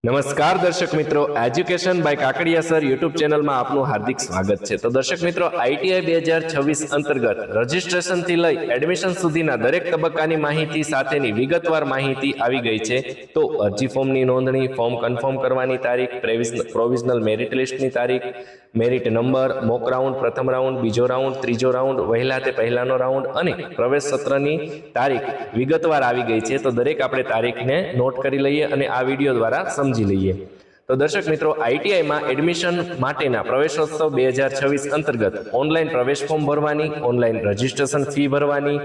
નમસ્કાર દર્શક મિત્રો, education by Kakadiya sir YouTube ચેનલમાં આપનું હાર્દિક સ્વાગત છે। તો દર્શક મિત્રો, આઈટીઆઈ 2026 અંતર્ગત રજિસ્ટ્રેશનથી લઈ એડમિશન સુધીના દરેક તબક્કાની માહિતી સાથેની વિગતવાર માહિતી આવી ગઈ છે। તો અરજી ફોર્મની નોંધણી, ફોર્મ કન્ફર્મ કરવાની તારીખ, પ્રોવિઝનલ મેરિટ લિસ્ટની તારીખ, મેરિટ નંબર, મોક રાઉન્ડ, પ્રથમ રાઉન્ડ, બીજો રાઉન્ડ, ત્રીજો રાઉન્ડ, વહેલા તે પહેલાનો રાઉન્ડ અને પ્રવેશ સત્રની તારીખ વિગતવાર આવી ગઈ છે। તો દરેક આપણે તારીખને નોટ કરી લઈએ અને આ વિડીયો દ્વારા સમજી લઈએ। તો દર્શક મિત્રો, આઈટીઆઈમાં એડમિશન માટેના પ્રવેશોત્સવ 2026 અંતર્ગત ઓનલાઈન પ્રવેશ ફોર્મ ભરવાની, ઓનલાઈન રજિસ્ટ્રેશન ફી ભરવાની,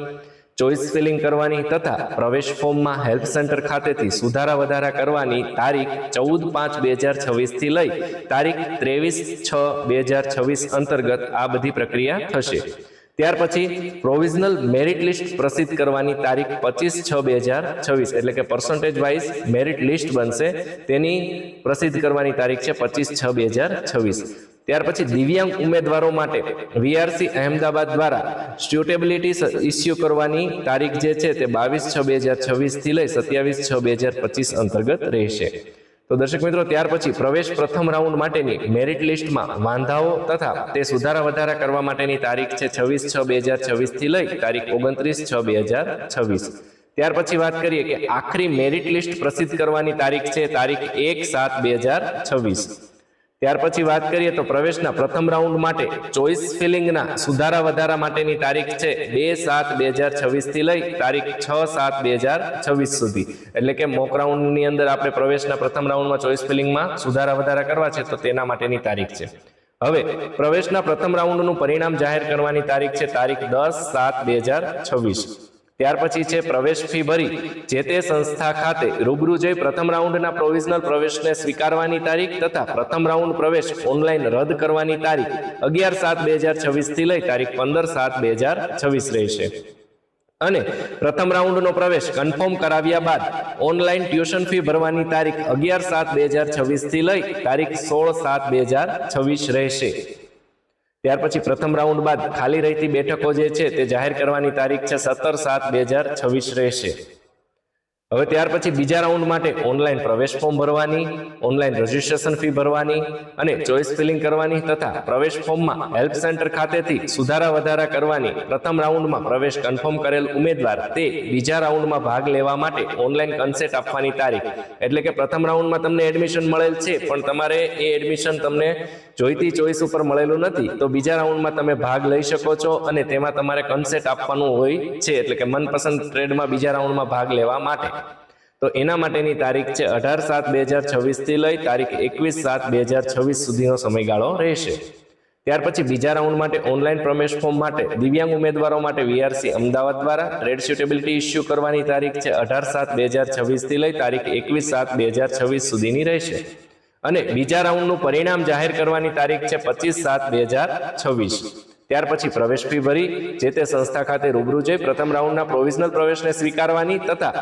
ચોઇસ ફિલિંગ કરવાની તથા પ્રવેશ ફોર્મમાં હેલ્પ સેન્ટર ખાતેથી સુધારા વધારા કરવાની તારીખ 14/5/2026 થી લઈ તારીખ 23/6/2026 અંતર્ગત આ બધી પ્રક્રિયા થશે। ત્યાર પછી પ્રોવિઝનલ મેરિટ લિસ્ટ પ્રસિદ્ધ કરવાની તારીખ 25/6/2026 એટલે કે પર્સન્ટેજ વાઇઝ મેરિટ લિસ્ટ બનશે, તેની પ્રસિદ્ધ કરવાની તારીખ છે 25/6/2026। ત્યાર પછી દિવ્યાંગ ઉમેદવારો માટે વીઆરસી અહેમદાબાદ દ્વારા સ્યુટેબિલિટી ઇસ્યુ કરવાની તારીખ જે છે તે 22/6/2026 થી લઈ 27/6/2025 અંતર્ગત રહેશે। તો દર્શક મિત્રો, ત્યાર પછી પ્રવેશ પ્રથમ રાઉન્ડ માટેની મેરિટ લિસ્ટમાં વાંધાઓ તથા તે સુધારા વધારા કરવા માટેની તારીખ છે 26/6/2026 થી લઈ તારીખ 29/6/2026। ત્યાર પછી વાત કરીએ કે આખરી મેરિટ લિસ્ટ પ્રસિદ્ધ કરવાની તારીખ છે તારીખ 1/7/2026। ત્યાર પછી વાત કરીએ તો પ્રવેશના પ્રથમ રાઉન્ડ માટે ચોઇસ ફિલિંગના સુધારા વધારા માટેની તારીખ છે 2/7/2026 થી લઈ તારીખ 6/7/2026 સુધી, એટલે કે મોક રાઉન્ડની અંદર આપણે પ્રવેશના પ્રથમ રાઉન્ડમાં ચોઇસ ફિલિંગમાં સુધારા વધારા કરવા છે તો તેના માટેની તારીખ છે। હવે પ્રવેશના પ્રથમ રાઉન્ડનું પરિણામ જાહેર કરવાની તારીખ છે તારીખ 10/7/2026। ત્યાર પછી છે પ્રવેશ ફી ભરી જે તે સંસ્થા ખાતે રૂબરૂ જઈ પ્રથમ રાઉન્ડના પ્રોવિઝનલ પ્રવેશને સ્વીકારવાની તારીખ તથા પ્રથમ રાઉન્ડ પ્રવેશ ઓનલાઈન રદ કરવાની તારીખ 11/7/2026 થી લઈ તારીખ 15/7/2026 રહેશે। અને પ્રથમ રાઉન્ડનો પ્રવેશ કન્ફર્મ કરાવ્યા બાદ ઓનલાઈન ટ્યુશન ફી ભરવાની તારીખ 11/7/2026 થી લઈ તારીખ 16/7/2026 રહેશે। ત્યાર પછી પ્રથમ રાઉન્ડ બાદ ખાલી રહેતી બેઠકો જે છે તે જાહેર કરવાની તારીખ છે 17/7/2026 રહેશે। હવે ત્યાર પછી બીજા રાઉન્ડ માટે ઓનલાઈન પ્રવેશ ફોર્મ ભરવાની, ઓનલાઈન રજિસ્ટ્રેશન ફી ભરવાની અને ચોઇસ ફિલિંગ કરવાની તથા પ્રવેશ ફોર્મમાં હેલ્પ સેન્ટર ખાતેથી સુધારા વધારા કરવાની પ્રથમ રાઉન્ડમાં પ્રવેશ કન્ફર્મ કરેલ ઉમેદવાર તે બીજા રાઉન્ડમાં ભાગ લેવા માટે ઓનલાઈન કન્સેન્ટ આપવાની તારીખ, એટલે કે પ્રથમ રાઉન્ડમાં તમને એડમિશન મળેલ છે પણ તમારે એ એડમિશન તમને જોઈતી ચોઇસ ઉપર મળેલું નથી, તો બીજા રાઉન્ડમાં તમે ભાગ લઈ શકો છો અને તેમાં તમારે કન્સેન્ટ આપવાનું હોય છે, એટલે કે મનપસંદ ટ્રેડમાં બીજા રાઉન્ડમાં ભાગ લેવા માટે। તો એના માટેની તારીખ છે 18/7/2026 થી લઈ તારીખ 21/7/2026 સુધીનો સમયગાળો રહેશે। ત્યાર પછી બીજા રાઉન્ડ માટે ઓનલાઈન પ્રવેશ ફોર્મ માટે દિવ્યાંગ ઉમેદવારો માટે વીઆરસી અમદાવાદ દ્વારા ટ્રેડ સ્યુટેબિલિટી ઇસ્યુ કરવાની તારીખ છે 18/7/2026 થી લઈ તારીખ 21/7/2026 સુધીની રહેશે। અને બીજા રાઉન્ડનું પરિણામ જાહેર કરવાની તારીખ છે 25/7/2026। ત્યાર પછી પ્રવેશ ફી ભરી જે તે સંસ્થા ખાતે રૂબરૂ જઈ પ્રથમ રાઉન્ડના પ્રોવિઝનલ પ્રવેશને સ્વીકારવાની તથા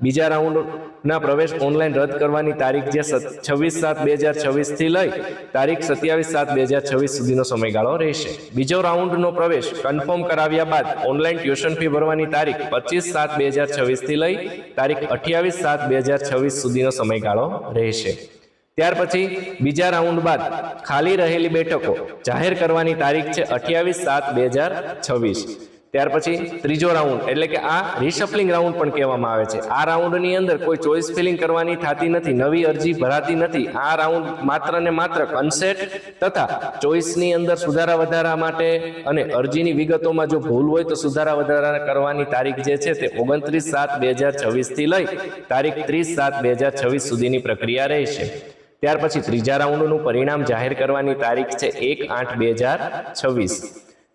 બીજા રાઉન્ડના પ્રવેશ ઓનલાઈન રદ કરવાની તારીખ જે 26/7/2026 થી લઈ તારીખ 27/7/2026 સુધીનો સમયગાળો રહેશે। બીજો રાઉન્ડનો પ્રવેશ કન્ફર્મ કરાવ્યા બાદ ઓનલાઈન ટ્યુશન ફી ભરવાની તારીખ 25/7/2026 થી લઈ તારીખ 28/7/2026 સુધીનો સમયગાળો રહેશે। ત્યાર પછી બીજા રાઉન્ડ બાદ ખાલી રહેલી બેઠકો જાહેર કરવાની તારીખ છે 28/7/2026। ત્યાર પછી ત્રીજો રાઉન્ડ એટલે કે આ રિશફલિંગ રાઉન્ડ પણ કહેવામાં આવે છે। આ રાઉન્ડની અંદર કોઈ ચોઇસ ફિલિંગ કરવાની થતી નથી, નવી અરજી ભરાતી નથી। આ રાઉન્ડ માત્ર ને માત્ર કન્સેન્ટ તથા ચોઇસની અંદર સુધારા વધારા માટે અને અરજીની વિગતોમાં જો ભૂલ હોય તો સુધારા વધારા કરવાની તારીખ જે છે તે 29/7/2026 થી લઈ તારીખ 30/7/2026 સુધીની પ્રક્રિયા રહેશે। ત્યાર પછી ત્રીજા રાઉન્ડનું પરિણામ જાહેર કરવાની તારીખ છે 1/8/2026।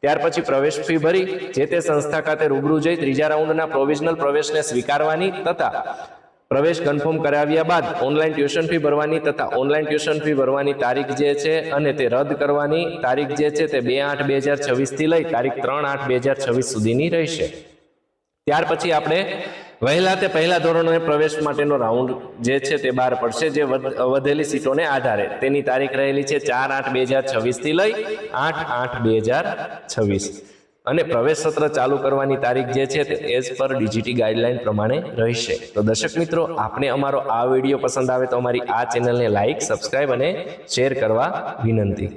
ત્યાર પછી પ્રવેશ ફી ભરી જે તે સંસ્થા ખાતે રૂબરૂ જઈ ત્રીજા રાઉન્ડના પ્રોવિઝનલ પ્રવેશને સ્વીકારવાની તથા પ્રવેશ કન્ફર્મ કરાવ્યા બાદ ઓનલાઈન ટ્યુશન ફી ભરવાની તથા ઓનલાઈન ટ્યુશન ફી ભરવાની તારીખ જે છે અને તે રદ કરવાની તારીખ જે છે તે 2/8/2026 થી લઈ તારીખ 3/8/2026 સુધીની રહેશે। ત્યાર પછી આપણે વહેલા તે પહેલા ધોરણોએ પ્રવેશ માટેનો રાઉન્ડ જે છે તે બહાર પડશે, જે વધેલી સીટોને આધારે તેની તારીખ રહેલી છે 4/8/2026 થી લઈ 8/8/2026। અને પ્રવેશ સત્ર ચાલુ કરવાની તારીખ જે છે તે એઝ પર ડીજીટી ગાઈડલાઈન પ્રમાણે રહેશે. તો દર્શક મિત્રો, આપને અમારો આ વિડીયો પસંદ આવે તો અમારી આ ચેનલને લાઈક, સબસ્ક્રાઇબ અને શેર કરવા વિનંતી.